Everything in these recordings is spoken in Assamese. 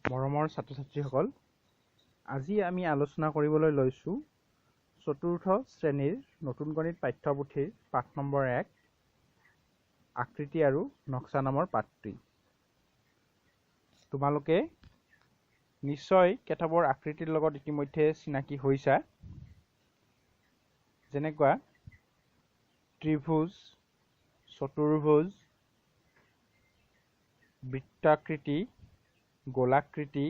মৰমৰ ছাত্ৰ-ছাত্ৰীসকল, আজি আমি আলোচনা কৰিবলৈ লৈছো চতুৰ্থ শ্ৰেণীৰ নতুন গণিত পাঠ্যপুথিৰ পাঠ নম্বৰ 1 আকৃতি আৰু নক্সা নামৰ পাঠটি। তোমালোকে নিশ্চয় কেতবোৰ আকৃতিৰ লগত ইতিমধ্যে চিনাকি হৈছা। যেনেকুৱা ত্ৰিভুজ, চতুৰ্ভুজ, বৃত্তাকৃতি, গোলাকৃতি,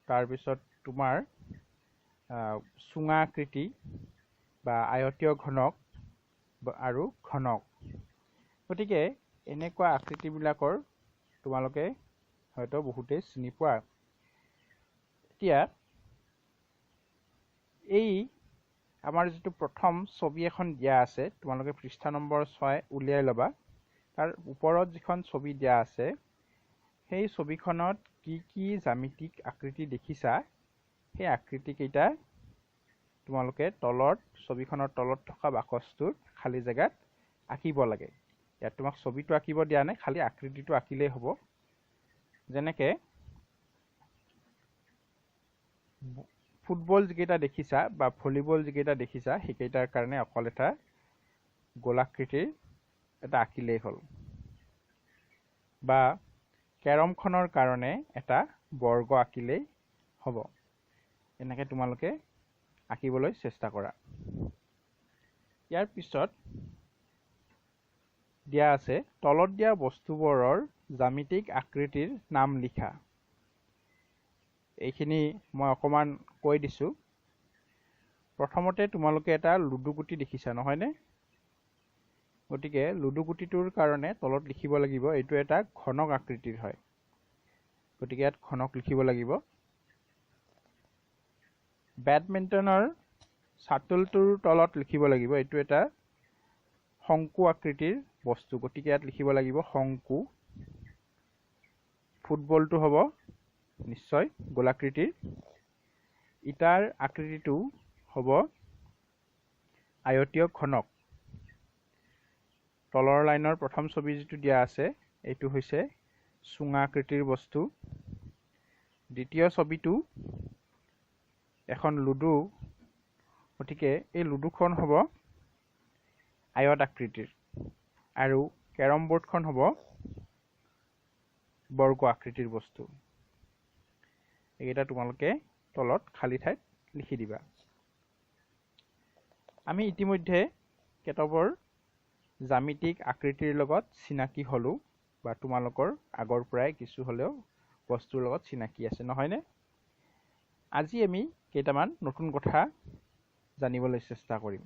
তাৰপিছত তোমাৰ চুঙাকৃতি বা আয়তীয় ঘনক আৰু ঘনক। গতিকে এনেকুৱা আকৃতিবিলাকৰ তোমালোকে হয়তো বহুতেই চিনি পোৱা। এতিয়া এই আমাৰ যিটো প্ৰথম ছবি এখন দিয়া আছে, তোমালোকে পৃষ্ঠা নম্বৰ 6 উলিয়াই ল'বা। তাৰ ওপৰত যিখন ছবি দিয়া আছে, সেই ছবিখনত কি কি জ্যামিতিক আকৃতি দেখিছা, সেই আকৃতিকেইটা তোমালোকে ছবিখনৰ তলত থকা বাকচটোত খালী জেগাত আঁকিব লাগে। ইয়াত তোমাক ছবিটো আঁকিব দিয়া নাই, খালী আকৃতিটো আঁকিলেই হ'ব। যেনেকে ফুটবল যিকেইটা দেখিছা বা ভলীবল যিকেইটা দেখিছা, সেইকেইটাৰ কাৰণে অকল এটা গোলাকৃতিৰ এটা আঁকিলেই হ'ল, বা কেৰমখনৰ কাৰণে এটা বৰ্গ আঁকিলেই হ'ব। এনেকে তোমালোকে আঁকিবলৈ চেষ্টা কৰা। ইয়াৰ পিছত দিয়া আছে তলত দিয়া বস্তুবোৰৰ জ্যামিতিক আকৃতিৰ নাম লিখা। এইখিনি মই অকমান কৈ দিছো। প্ৰথমতে তোমালোকে এটা লুডু গুটি দেখিছা, নহয়নে? গতিকে লুডু গুটিটোৰ কাৰণে তলত লিখিব লাগিব এইটো এটা ঘনক আকৃতিৰ হয়। গতিকে ইয়াত ঘনক লিখিব লাগিব। বেডমিণ্টনৰ চাটলটোৰ তলত লিখিব লাগিব এইটো এটা শংকু আকৃতিৰ বস্তু। গতিকে ইয়াত লিখিব লাগিব শংকু। ফুটবলটো হ'ব নিশ্চয় গোলাকৃতিৰ। ইটাৰ আকৃতিটো হ'ব আয়তীয় ঘনক। তলৰ লাইনৰ প্ৰথম ছবি যিটো দিয়া আছে, এইটো হৈছে চুঙা আকৃতিৰ বস্তু। দ্বিতীয় ছবিটো এখন লুডু। গতিকে এই লুডুখন হ'ব আয়ত আকৃতিৰ, আৰু কেৰম বৰ্ডখন হ'ব বৰ্গ আকৃতিৰ বস্তু। এইকেইটা তোমালোকে তলত খালী ঠাইত লিখি দিবা। আমি ইতিমধ্যে কেতবোৰ জ্যামিতিক আকৃতিৰ লগত চিনাকি হলো, বা তোমালোকৰ আগৰ পৰাই কিছু হলেও বস্তুৰ লগত চিনাকি আছে, নহয়নে? আজি আমি কেইটামান নতুন কথা জানিবলৈ চেষ্টা কৰিম।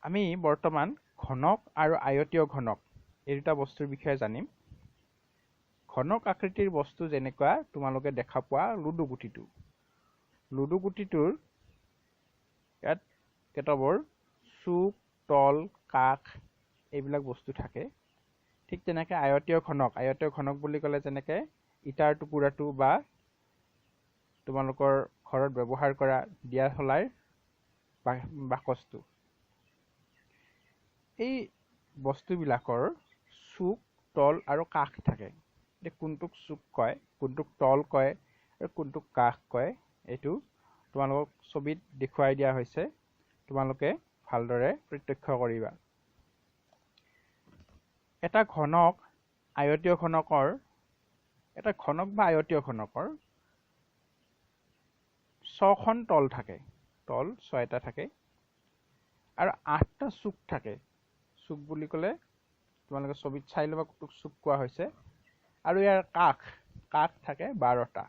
আমি বৰ্তমান ঘনক আৰু আয়তীয় ঘনক এই দুটা বস্তুৰ বিষয়ে জানিম। ঘনক আকৃতিৰ বস্তু যেনেকুৱা তোমালোকে দেখা পোৱা লুডু গুটিটো। লুডু গুটিটোৰ ইয়াত কেতবোৰ চুক, তল, কাষ এইবিলাক বস্তু থাকে। ঠিক তেনেকে আয়তীয় ঘনক বুলি ক'লে যেনেকে ইটাৰ টুকুৰাটো বা তোমালোকৰ ঘৰত ব্যৱহাৰ কৰা দিয়া হলাৰ বাকচটো। এই বস্তুবিলাকৰ চুক, তল আৰু কাষ থাকে। কোনটোক চুক কয়, কোনটোক তল কয় আৰু কোনটোক কাষ কয়, এইটো তোমালোকক ছবিত দেখুৱাই দিয়া হৈছে। তোমালোকে ভালদৰে প্ৰত্যক্ষ কৰিবা। এটা ঘনক বা আয়তীয় ঘনকৰ 6খন তল থাকে। তল 6টা থাকে আৰু 8টা চুক থাকে। চুক বুলি ক'লে তোমালোকে ছবিত চাই ল'বা কোনটোক চুক কোৱা হৈছে। আৰু ইয়াৰ কাষ থাকে 12টা।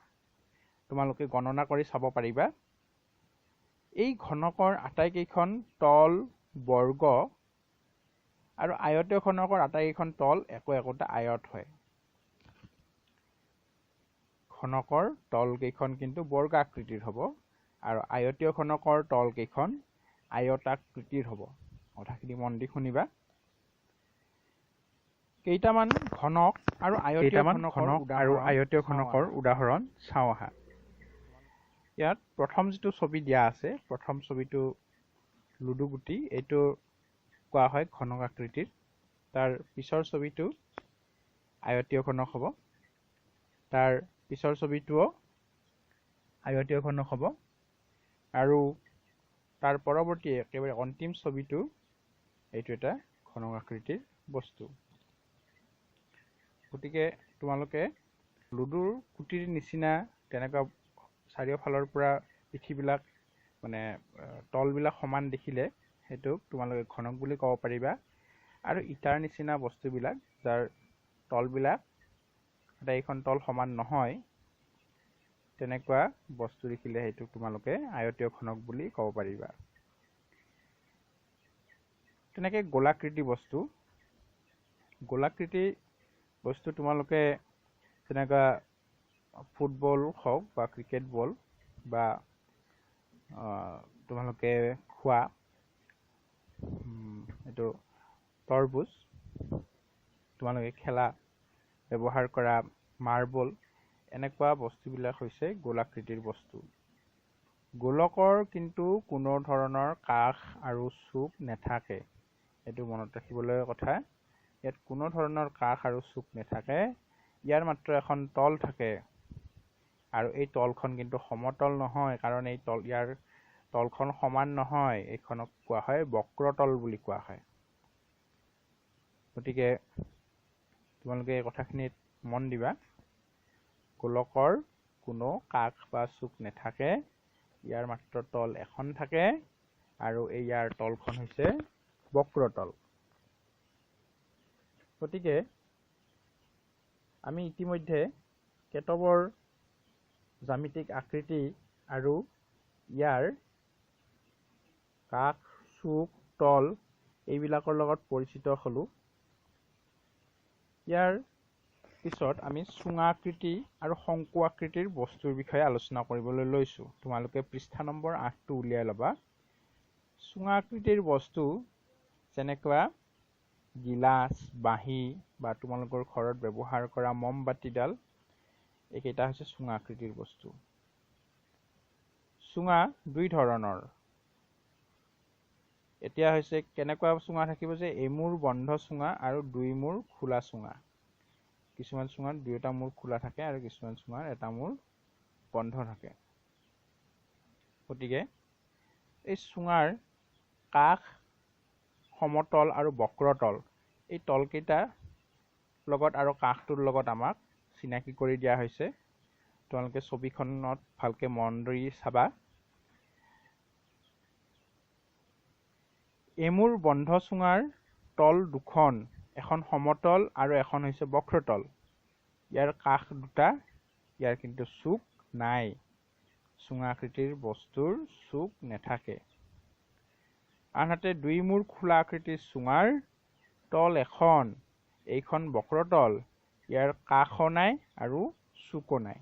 তোমালোকে গণনা কৰি চাব পাৰিবা। এই ঘনকৰ আটাইকেইখন তল বৰ্গ আৰু আয়তীয় ঘনকৰ আটাইকেইখন তল একোটা আয়ত হয়। ঘনকৰ তল কেইখন কিন্তু বৰ্গাকৃতিৰ হ'ব, আৰু আয়তীয় ঘনকৰ তল কেইখন আয়তাকৃতিৰ হ'ব। কথাখিনি মন দি শুনিবা। কেইটামান ঘনক আৰু আয়তীয় ঘনকৰ উদাহৰণ চাওঁ আহা। ইয়াত প্ৰথম যিটো ছবি দিয়া আছে, প্ৰথম ছবিটো লুডু গুটি। এইটো কোৱা হয় ঘনক আকৃতিৰ। তাৰ পিছৰ ছবিটো আয়তীয় ঘনক হ'ব, তাৰ পিছৰ ছবিটোও আয়তীয় ঘনক হ'ব, আৰু তাৰ পৰৱৰ্তী একেবাৰে অন্তিম ছবিটো এইটো এটা ঘনক আকৃতিৰ বস্তু। গতিকে তোমালোকে লুডুৰ কুটিৰ নিচিনা তেনেকুৱা চাৰিওফালৰ পৰা পিঠিবিলাক মানে তলবিলাক সমান দেখিলে সেইটোক তোমালোকে ঘনক বুলি ক'ব পাৰিবা। আৰু ইটাৰ নিচিনা বস্তুবিলাক যাৰ তলবিলাক এইখন তল সমান নহয় তেনেকুৱা বস্তু দেখিলে সেইটোক তোমালোকে আয়তীয় ঘনক বুলি ক'ব পাৰিবা। তেনেকৈ গোলাকৃতি বস্তু, গোলাকৃতি বস্তু তোমালোকে যেনেকুৱা ফুটবল হওক বা ক্ৰিকেট বল বা তোমালোকে খোৱা এইটো তৰবুজ, তোমালোকে খেলা ব্যৱহাৰ কৰা মাৰ্বল, এনেকুৱা বস্তুবিলাক হৈছে গোলাকৃতিৰ বস্তু। গোলকৰ কিন্তু কোনো ধৰণৰ কাষ আৰু চুক নাথাকে, এইটো মনত ৰাখিবলৈ কথা। ইয়াত কোনো ধৰণৰ কাষ আৰু চুক নাথাকে, ইয়াৰ মাত্ৰ এখন তল থাকে, আৰু এই তলখন কিন্তু সমতল নহয়, কাৰণ ইয়াৰ তলখন সমান নহয়, এইখনক কোৱা হয় বক্ৰতল বুলি কোৱা হয়। গতিকে তোমালোকে এই কথাখিনিত মন দিবা, গোলকৰ কোনো কাষ বা চুক নাথাকে, ইয়াৰ মাত্ৰ তল এখন থাকে, আৰু ইয়াৰ তলখন হৈছে বক্ৰতল। গতিকে আমি ইতিমধ্যে কেতবৰ জ্যামিতিক আকৃতি আৰু ইয়াৰ কাষ, চুক, তল এইবিলাকৰ লগত পৰিচিত হলো। ইয়াৰ পিছত আমি চুঙা আকৃতি আৰু শংকু আকৃতিৰ বস্তুৰ বিষয়ে আলোচনা কৰিবলৈ লৈছো। তোমালোকে পৃষ্ঠা নম্বৰ 8টো উলিয়াই ল'বা। চুঙা আকৃতিৰ বস্তু যেনেকুৱা গিলাচ, বাঁহী বা তোমালোকৰ ঘৰত ব্যৱহাৰ কৰা মমবাতিডাল, এইকেইটা হৈছে চুঙা আকৃতিৰ বস্তু। চুঙা দুই ধৰণৰ। এতিয়া হৈছে কেনেকুৱা চুঙা থাকিব যে এমূৰ বন্ধ চুঙা আৰু দুই মূৰ খোলা চুঙা। কিছুমান চুঙাত দুয়োটা মূৰ খোলা থাকে আৰু কিছুমান চুঙাৰ এটা মূৰ বন্ধ থাকে। গতিকে এই চুঙাৰ কাষ, সমতল আৰু বক্ৰতল এই তলকেইটাৰ লগত আৰু কাষটোৰ লগত আমাক চিনাকি কৰি দিয়া হৈছে। তোমালোকে ছবিখনত ভালকে মন দি চাবা। এমূৰ বন্ধ চুঙাৰ তল দুখন, এখন সমতল আৰু এখন হৈছে বক্ৰতল। ইয়াৰ কাষ দুটা, ইয়াৰ কিন্তু চুক নাই। চুঙা আকৃতিৰ বস্তুৰ চুক নাথাকে। আনহাতে দুই মূৰ খোলা আকৃতিৰ চুঙাৰ তল এখন, এইখন বক্ৰতল, ইয়াৰ কাষও নাই আৰু চুকো নাই।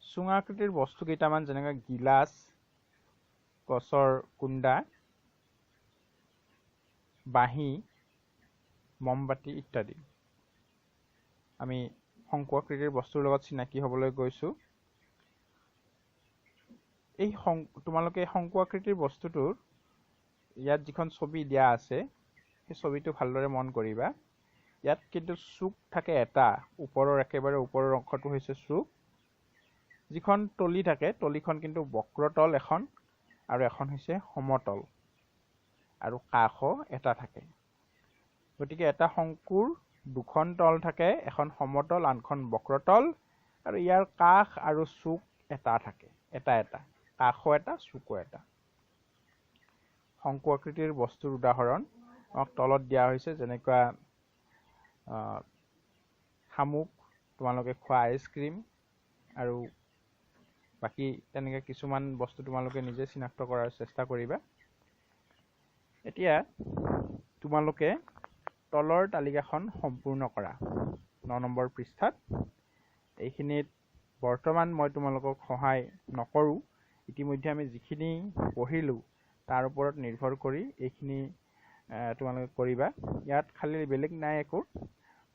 চুঙা আকৃতিৰ বস্তু কেইটামান যেনেকৈ গিলাচ, গছৰ কুণ্ডা, বাঁহী, মমবাতি ইত্যাদি। আমি শংকু আকৃতিৰ বস্তুৰ লগত চিনাকি হ'বলৈ গৈছো। তোমালোকে শংকু আকৃতিৰ বস্তুটোৰ ইয়াত যিখন ছবি দিয়া আছে সেই ছবিটো ভালদৰে মন কৰিবা। ইয়াত কিন্তু চুক থাকে এটা, একেবাৰে ওপৰৰ অংশটো হৈছে চুক। যিখন তলি থাকে, তলিখন কিন্তু বক্ৰতল এখন আৰু এখন হৈছে সমতল, আৰু কাষও এটা থাকে। গতিকে এটা শংকুৰ দুখন তল থাকে, এখন সমতল আনখন বক্ৰতল, আৰু ইয়াৰ কাষ আৰু চুক এটা থাকে, এটা কাষও এটা, চুকো এটা। শংকু আকৃতিৰ বস্তুৰ উদাহৰণ তলত দিয়া হৈছে, যেনেকুৱা শামুক, তোমালোকে খোৱা আইচক্ৰীম, আৰু বাকী তেনেকৈ কিছুমান বস্তু তোমালোকে নিজে চিনাক্ত কৰাৰ চেষ্টা কৰিবা। এতিয়া তোমালোকে তলৰ তালিকাখন সম্পূৰ্ণ কৰা 9 নম্বৰ পৃষ্ঠাত। এইখিনিত বৰ্তমান মই তোমালোকক সহায় নকৰোঁ। ইতিমধ্যে আমি যিখিনি পঢ়িলোঁ তাৰ ওপৰত নিৰ্ভৰ কৰি এইখিনি তোমালোকে কৰিবা। ইয়াত খালি বেলেগ নাই একো।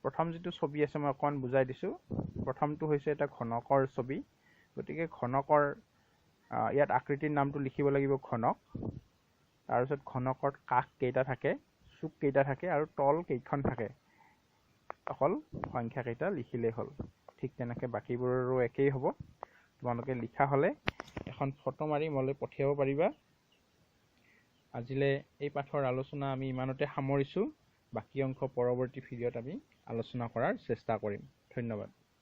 প্ৰথম যিটো ছবি আছে মই অকণমান বুজাই দিছোঁ। প্ৰথমটো হৈছে এটা ঘনকৰ ছবি। গতিকে ঘনকৰ ইয়াত আকৃতিৰ নামটো লিখিব লাগিব ঘনক। তাৰপিছত ঘনকত কাষ কেইটা থাকে, চুক কেইটা থাকে আৰু তল কেইখন থাকে, অকল সংখ্যা কেইটা লিখিলেই হ'ল। ঠিক তেনেকে বাকীবোৰৰো একেই হ'ব। তোমালোকে লিখা হ'লে এখন ফটো মাৰি মোলৈ পঠিয়াব পাৰিবা। আজিলৈ এই পাঠৰ আলোচনা আমি ইমানতে সামৰিছোঁ। বাকী অংশ পৰৱৰ্তী ভিডিঅ'ত আমি আলোচনা কৰাৰ চেষ্টা কৰিম। ধন্যবাদ।